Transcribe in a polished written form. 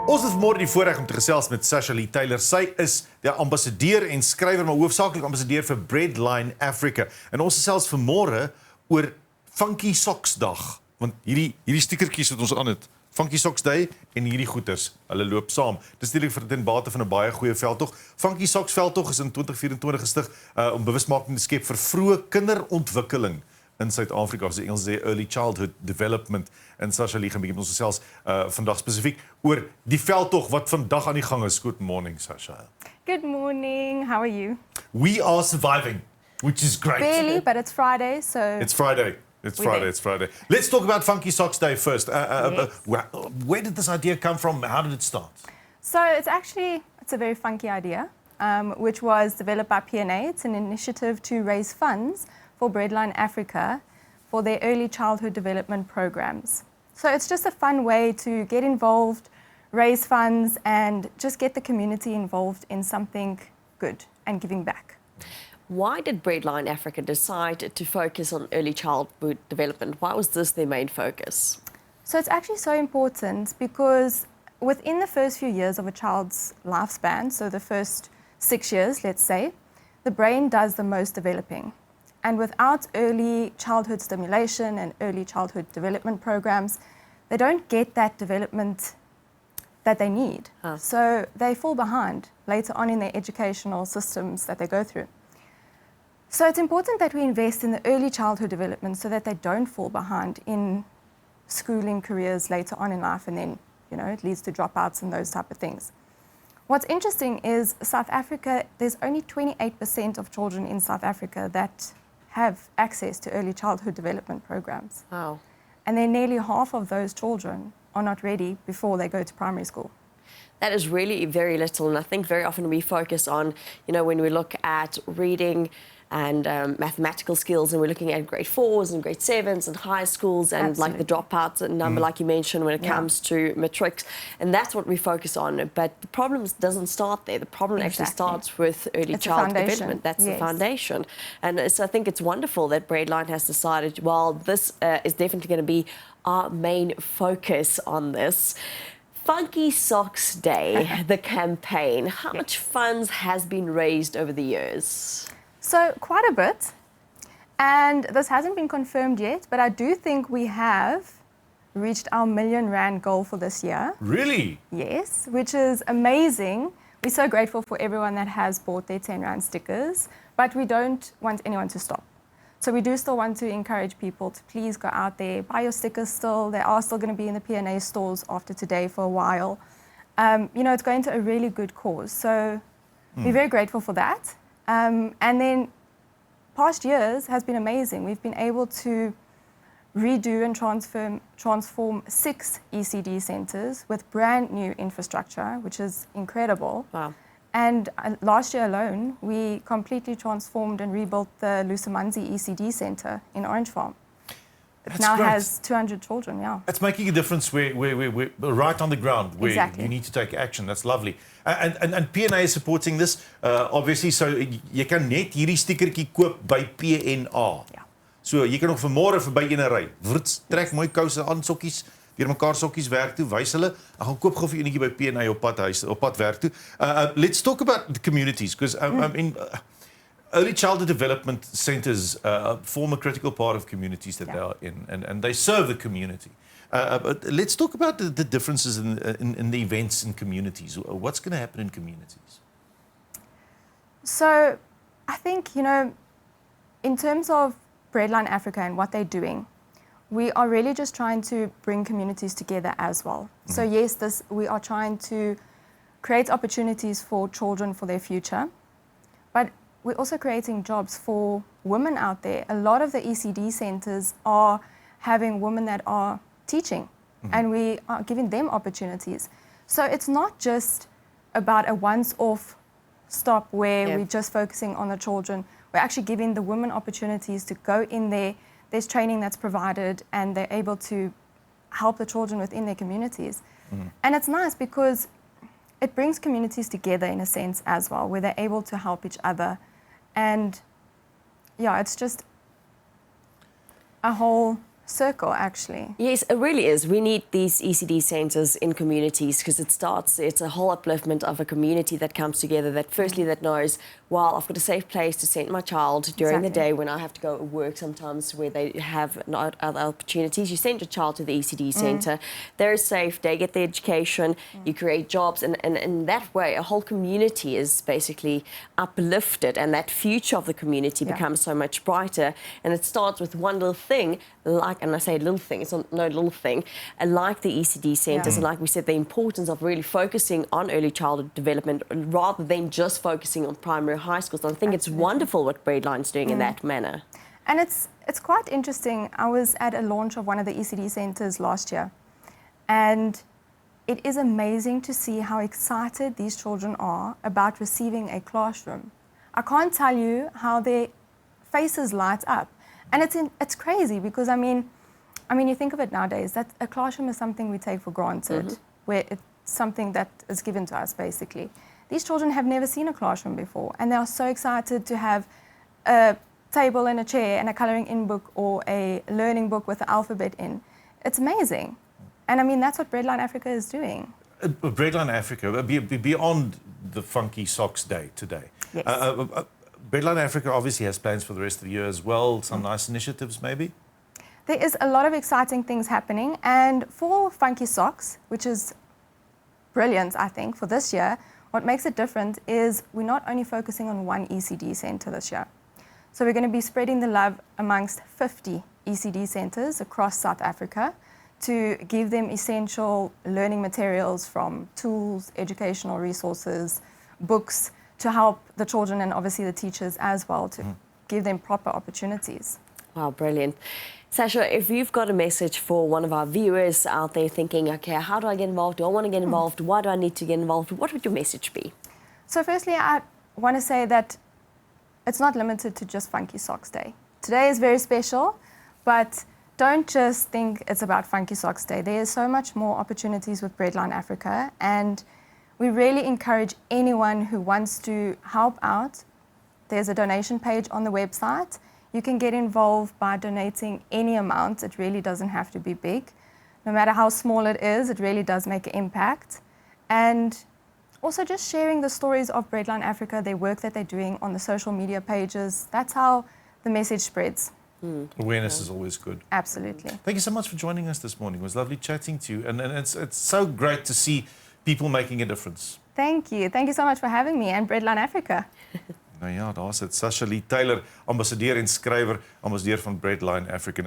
Ons het vanmôre die voorreg om te gesels met Sasha-Lee Taylor. Sy is die ambassadeur en skrywer, maar hoofsaaklik ambassadeur vir Breadline Africa. En ons gesels vanmôre oor Funky Socks-dag. Want hierdie stickertjies wat ons aan het, Funky Socks Day en hierdie goeters, hulle loop saam. Dis natuurlik vir ten bate van 'n baie goeie veldtog. Funky Socks-veldtog is in 2024 gestig om bewusmaking te skep vir vroeë kinderontwikkeling in Suid-Afrika, as die Engels sê early childhood development. En Sasha-Lee gaan bietjie met ons gesels vandag spesifiek oor die veldtog wat vandag aan die gang is. Good morning, Sasha. Good morning. How are you? We are surviving, which is great. Barely, but it's Friday, so... It's Friday. It's Friday. Let's talk about Funky Socks Day first. Yes. Where did this idea come from? How did it start? So it's a very funky idea, which was developed by P&A. It's an initiative to raise funds for Breadline Africa for their early childhood development programs. So it's just a fun way to get involved, raise funds, and just get the community involved in something good and giving back. Why did Breadline Africa decide to focus on early childhood development? Why was this their main focus? So it's actually so important because within the first few years of a child's lifespan, so the first 6 years, let's say, the brain does the most developing. And without early childhood stimulation and early childhood development programs, they don't get that development that they need. So they fall behind later on in their educational systems that they go through. So it's important that we invest in the early childhood development so that they don't fall behind in schooling careers later on in life, and then, it leads to dropouts and those type of things. What's interesting is South Africa, there's only 28% of children in South Africa that have access to early childhood development programs. Wow. And then nearly half of those children are not ready before they go to primary school. That is really very little, and I think very often we focus on, when we look at reading and mathematical skills, and we're looking at grade 4s and grade 7s and high schools, and Absolutely. like the dropouts number, like you mentioned, when it comes to matrics, and that's what we focus on. But the problem doesn't start there. The problem actually starts with early child development. That's the foundation. And so I think it's wonderful that Breadline has decided, well, this is definitely going to be our main focus on this. Funky Socks Day, the campaign. How much funds has been raised over the years? So quite a bit, and this hasn't been confirmed yet, but I do think we have reached our R1 million goal for this year. Really? Yes, which is amazing. We're so grateful for everyone that has bought their R10 stickers, but we don't want anyone to stop. So we do still want to encourage people to please go out there, buy your stickers still. They are still going to be in the P&A stores after today for a while. It's going to a really good cause. So we're very grateful for that. And then past years has been amazing. We've been able to redo and transform 6 ECD centres with brand new infrastructure, which is incredible. Wow. And last year alone, we completely transformed and rebuilt the Lusamanzi ECD Centre in Orange Farm. It now has 200 children, It's making a difference we're right on the ground where Exactly. you need to take action. That's lovely. And P&A is supporting this, obviously, so jy kan net hierdie stickertjie koop by P&A. Ja. So jy kan nog vanmôre verby een ry. Writs, trek mooi kouse aan, sokkies, deur mekaar sokkies werk toe, wys hulle. Ek gaan koop gou vir enetjie by P&A op pad werk toe. Let's talk about the communities, because early childhood development centres form a critical part of communities that they are in, and they serve the community. But let's talk about the differences in the events in communities. What's going to happen in communities? So I think, in terms of Breadline Africa and what they're doing, we are really just trying to bring communities together as well. So yes, we are trying to create opportunities for children for their future, but we're also creating jobs for women out there. A lot of the ECD centres are having women that are teaching, and we are giving them opportunities. So it's not just about a once-off stop where we're just focusing on the children. We're actually giving the women opportunities to go in there. There's training that's provided, and they're able to help the children within their communities. And it's nice because it brings communities together in a sense as well, where they're able to help each other. And it's just a whole circle, actually. Yes, it really is. We need these ECD centres in communities because it's a whole upliftment of a community that comes together that firstly that knows, well, I've got a safe place to send my child during the day when I have to go to work sometimes where they have not other opportunities. You send your child to the ECD centre, they're safe, they get the education, you create jobs, and in that way a whole community is basically uplifted and that future of the community becomes so much brighter. And it starts with one little thing, and I say little thing, it's not no little thing, like the ECD centres, and like we said, the importance of really focusing on early childhood development rather than just focusing on primary high schools. I think it's wonderful what Breadline's doing in that manner. And it's quite interesting. I was at a launch of one of the ECD centres last year, and it is amazing to see how excited these children are about receiving a classroom. I can't tell you how their faces light up. And it's crazy because, I mean, you think of it nowadays, that a classroom is something we take for granted, where it's something that is given to us, basically. These children have never seen a classroom before, and they are so excited to have a table and a chair and a colouring in book or a learning book with the alphabet in. It's amazing. And, I mean, that's what Breadline Africa is doing. Breadline Africa, beyond the Funky Socks Day today. Yes. Breadline Africa obviously has plans for the rest of the year as well, some nice initiatives maybe? There is a lot of exciting things happening, and for Funky Socks, which is brilliant, I think, for this year, what makes it different is we're not only focusing on one ECD centre this year. So we're going to be spreading the love amongst 50 ECD centres across South Africa to give them essential learning materials from tools, educational resources, books, to help the children and obviously the teachers as well, to give them proper opportunities. Wow, brilliant. Sasha, if you've got a message for one of our viewers out there thinking, okay, how do I get involved? Do I want to get involved? Why do I need to get involved? What would your message be? So firstly, I want to say that it's not limited to just Funky Socks Day. Today is very special, but don't just think it's about Funky Socks Day. There is so much more opportunities with Breadline Africa, and we really encourage anyone who wants to help out. There's a donation page on the website. You can get involved by donating any amount. It really doesn't have to be big. No matter how small it is, it really does make an impact. And also just sharing the stories of Breadline Africa, their work that they're doing on the social media pages. That's how the message spreads. Awareness is always good. Absolutely. Thank you so much for joining us this morning. It was lovely chatting to you. And it's so great to see people making a difference. Thank you. Thank you so much for having me and Breadline Africa. Nou ja, daar's dit. Sasha-Lee Taylor, ambassadeur en skrywer, ambassadeur van Breadline Africa.